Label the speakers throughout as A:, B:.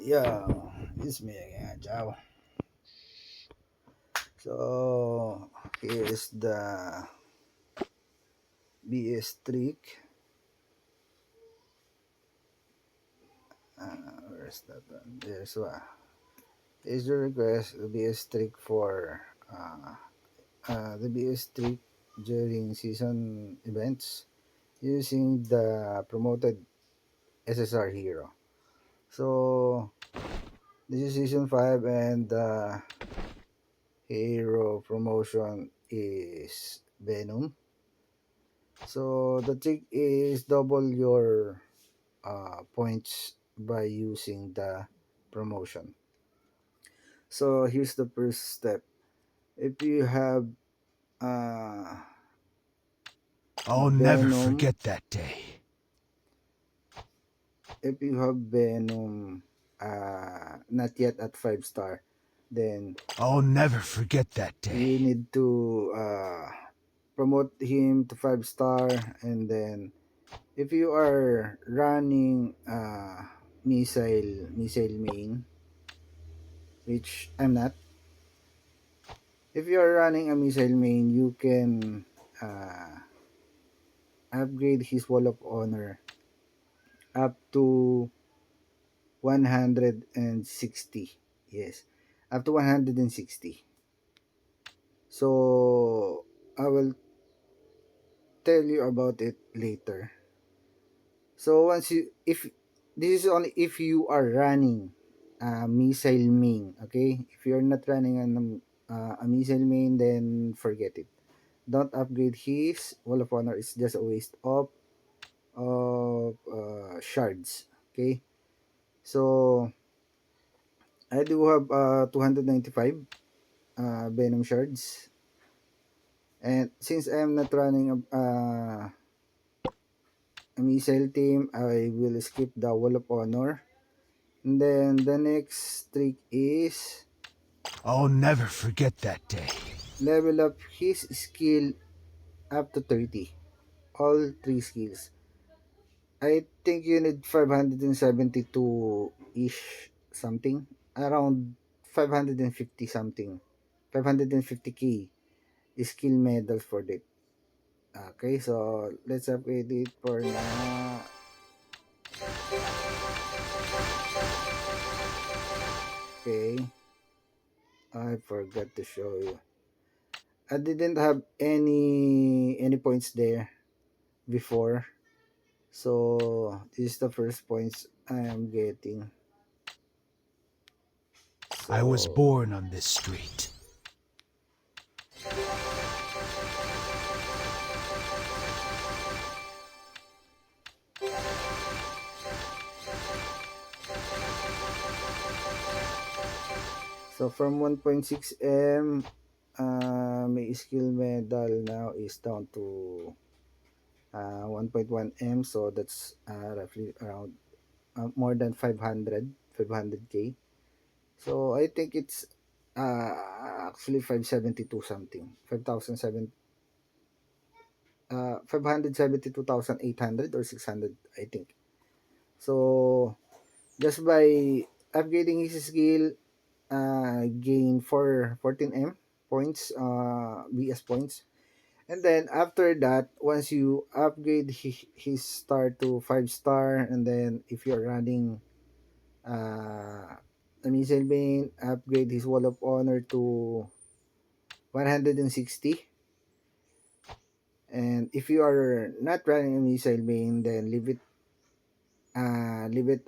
A: Yeah, it's me again, Ciao. So here's the BS trick. Where's that one? There's one. Here's the request the BS trick for the BS trick during season events using the promoted SSR hero. So this is season 5 and the hero promotion is Venom. So the trick is double your points by using the promotion. So here's the first step. If you have uh,
B: I'll never
A: Venom,
B: forget that day.
A: not yet at 5 star, then
B: I'll never forget that
A: you
B: day.
A: need to promote him to 5 star, and then if you are running missile main, which I'm not. If you are running a missile main, you can uh, upgrade his wall of honor up to 160. Yes, up to 160. So I will tell you about it later. So once you, if this is only if you are running a missile main, okay? If you're not running a missile main, then forget it. Don't upgrade his wall of honor. It's just a waste of shards. Okay, so I do have 295 venom shards, and since I am not running a missile team, I will skip the wall of honor. And then the next trick is
B: I'll never forget that day.
A: level up his skill up to 30. All three skills. I think you need 572 ish something. Around 550 something. 550k skill medals for that. Okay, so let's upgrade it for now. Okay, I forgot to show you. I didn't have any points there before. So this is the first points I am getting.
B: I was
A: So
B: born on this street.
A: from 1.6M, may skill medal now is down to 1.1M, so that's roughly around more than 500k. So I think it's actually 572 something, 572,800 or 600, I think. So just by upgrading his skill, gain for 14M points, BS points. And then after that, once you upgrade his star to 5 star, and then if you're running a missile main, upgrade his wall of honor to 160. And if you are not running a missile main, then leave it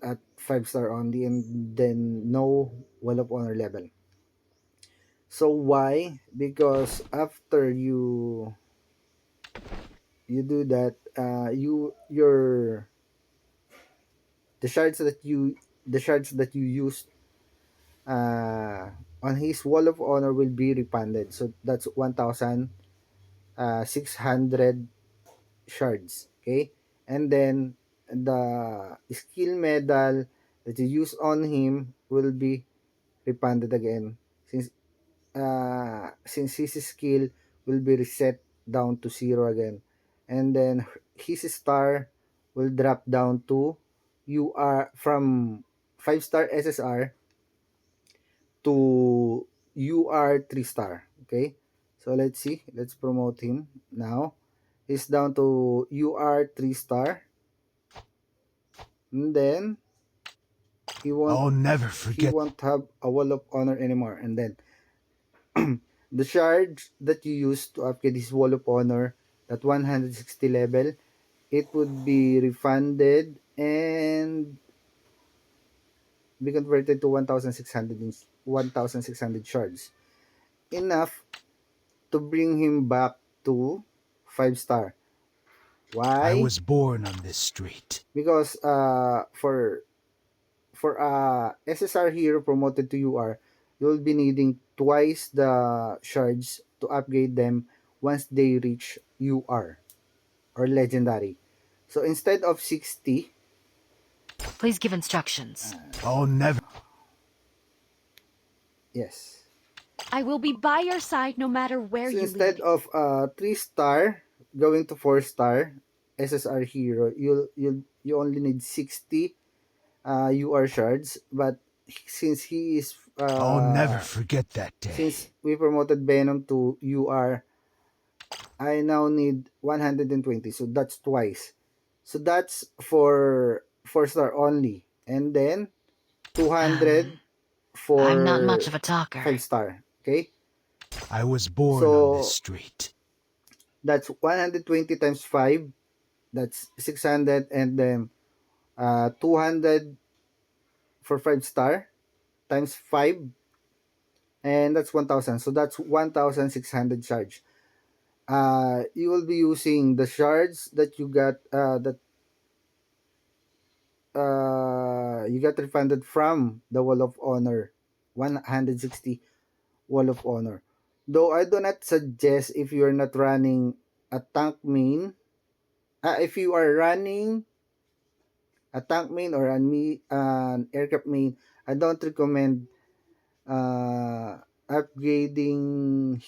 A: at 5 star only, and then no wall of honor level. So why? Because after you do that, the shards that you use on his wall of honor will be refunded. So that's 1,600 shards. Okay, and then the skill medal that you use on him will be refunded again, since his skill will be reset down to 0 again, and then his star will drop down to, you are from 5-star SSR to UR 3-star. Okay, so let's see, let's promote him now. He's down to UR 3-star, and then he won't
B: I'll never
A: he
B: forget.
A: won't have a wall of honor anymore. And then the shard that you use to upgrade his wall of honor, that 160 level, it would be refunded and be converted to 1,600 shards, enough to bring him back to 5-star.
B: I
A: Why?
B: was born on this street.
A: Because for SSR hero promoted to UR, you'll be needing twice the shards to upgrade them once they reach UR or legendary. So instead of 60,
C: Please give instructions.
B: I'll never.
A: yes.
C: I will be by your side no matter where
A: So
C: you
A: instead
C: lead.
A: of 3-star going to 4-star SSR hero, you only need 60 UR shards, but since he is
B: I'll never forget that
A: since
B: day.
A: we promoted Venom to UR, I now need 120. So that's twice. So that's for 4-star only. And then 200
C: I'm not much
A: for
C: of a talker.
A: 5-star. Okay?
B: I was born on this
A: So
B: street.
A: that's 120 times 5. That's 600. And then 200 for 5-star times 5. And that's 1,000. So that's 1,600 charge. You will be using the shards that you got refunded from the Wall of Honor, 160 Wall of Honor. Though I do not suggest if you're not running a tank main, if you are running a tank main or an aircraft main, I don't recommend upgrading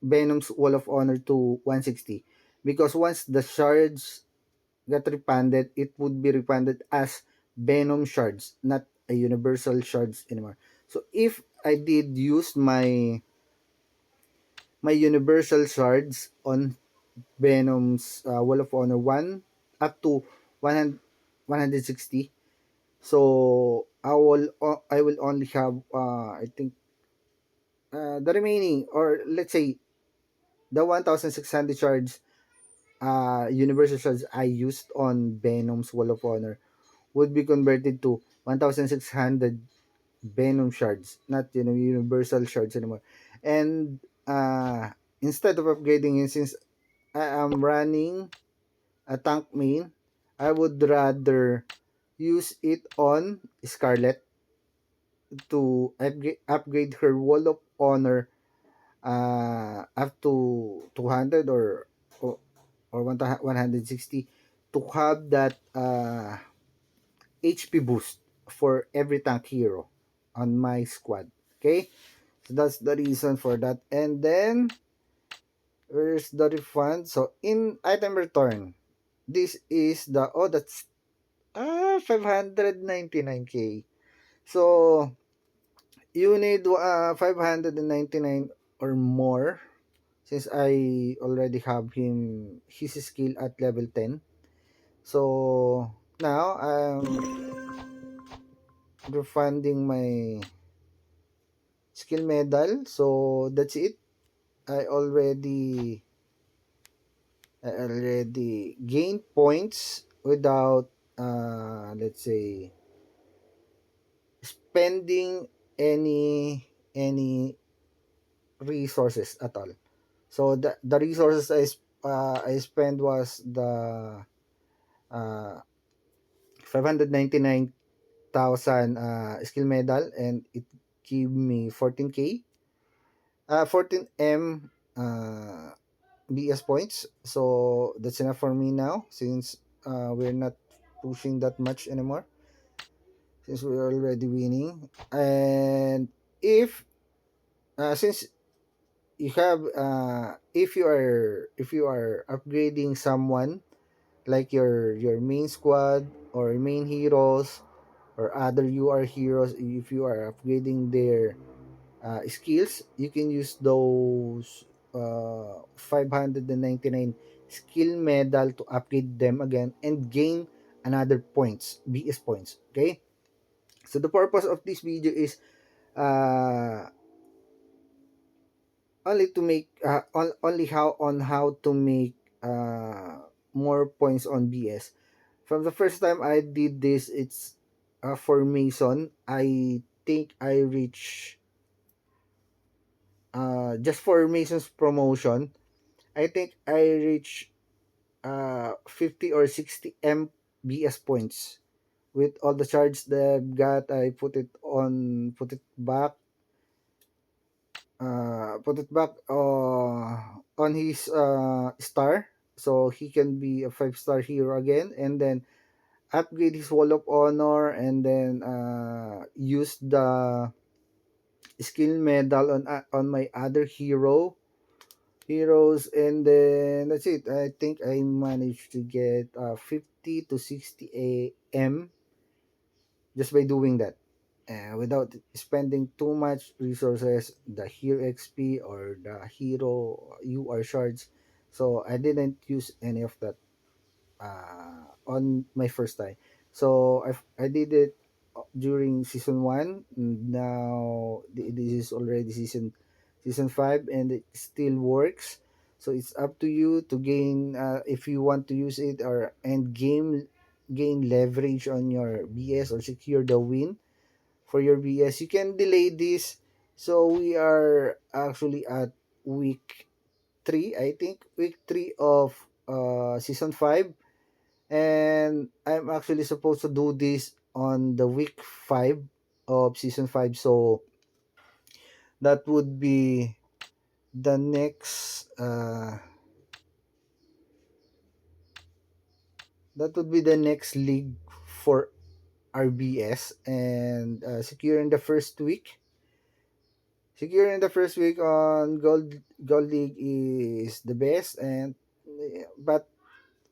A: Venom's Wall of Honor to 160, because once the shards got refunded, it would be refunded as Venom shards, not a universal shards anymore. So if I did use my universal shards on Venom's Wall of Honor 1 up to 100, 160, so I will only have I think the remaining, or let's say the 1,600 shards, universal shards I used on Venom's Wall of Honor would be converted to 1,600 Venom shards, not universal shards anymore. And instead of upgrading it, since I am running a tank main, I would rather use it on Scarlet to upgrade her Wall of Honor up to 200 or 160, to have that HP boost for every tank hero on my squad. Okay, so that's the reason for that. And then where's the refund? So in item return, this is the, oh, that's 599k. So you need 599 or more, since I already have his skill at level 10. So now I'm refunding my skill medal. So that's it. I already gained points without let's say spending any resources at all. So the resources I spent was the 599,000 skill medal, and it gave me 14k, 14m BS points. So that's enough for me now, since we're not pushing that much anymore, since we're already winning. And if since you have if you are upgrading someone like your main squad or main heroes, or other UR heroes, if you are upgrading their skills, you can use those 599 skill medal to upgrade them again and gain another points, BS points. Okay, so the purpose of this video is uh, only to make only how to make more points on BS. From the first time I did this, it's for Mason. I think I reached just for Mason's promotion. I think I reached 50 or 60 MBS points with all the charge that I've got. I put it back, on his star, so he can be a 5-star hero again, and then upgrade his wall of honor, and then use the skill medal on my other heroes, and then that's it. I think I managed to get 50 to 60 AM just by doing that, without spending too much resources, the hero XP or the hero UR shards. So I didn't use any of that on my first time. So I did it during season 1. Now this is already season 5, and it still works. So it's up to you to gain, if you want to use it, or and gain leverage on your BS or secure the win for your BS. You can delay this. So we are actually at week 3, I think week 3 of season 5, and I'm actually supposed to do this on the week 5 of season 5. So that would be the next league for RBS, and securing the first week on gold league is the best. And but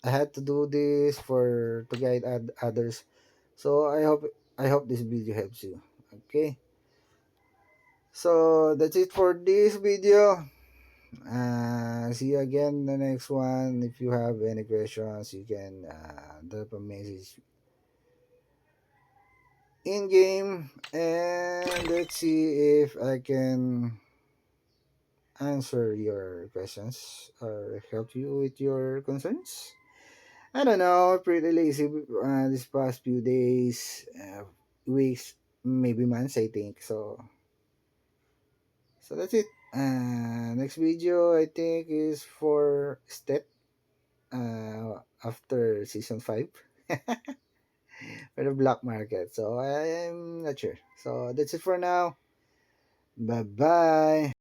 A: I had to do this for to guide others. So I hope this video helps you. Okay. So that's it for this video. See you again in the next one. If you have any questions, you can drop a message in game, and let's see if I can answer your questions or help you with your concerns. I don't know, pretty lazy this past few days, weeks, maybe months, I think. So that's it. Next video I think is for Step after season 5 for the black market. So I am not sure. So that's it for now. Bye bye.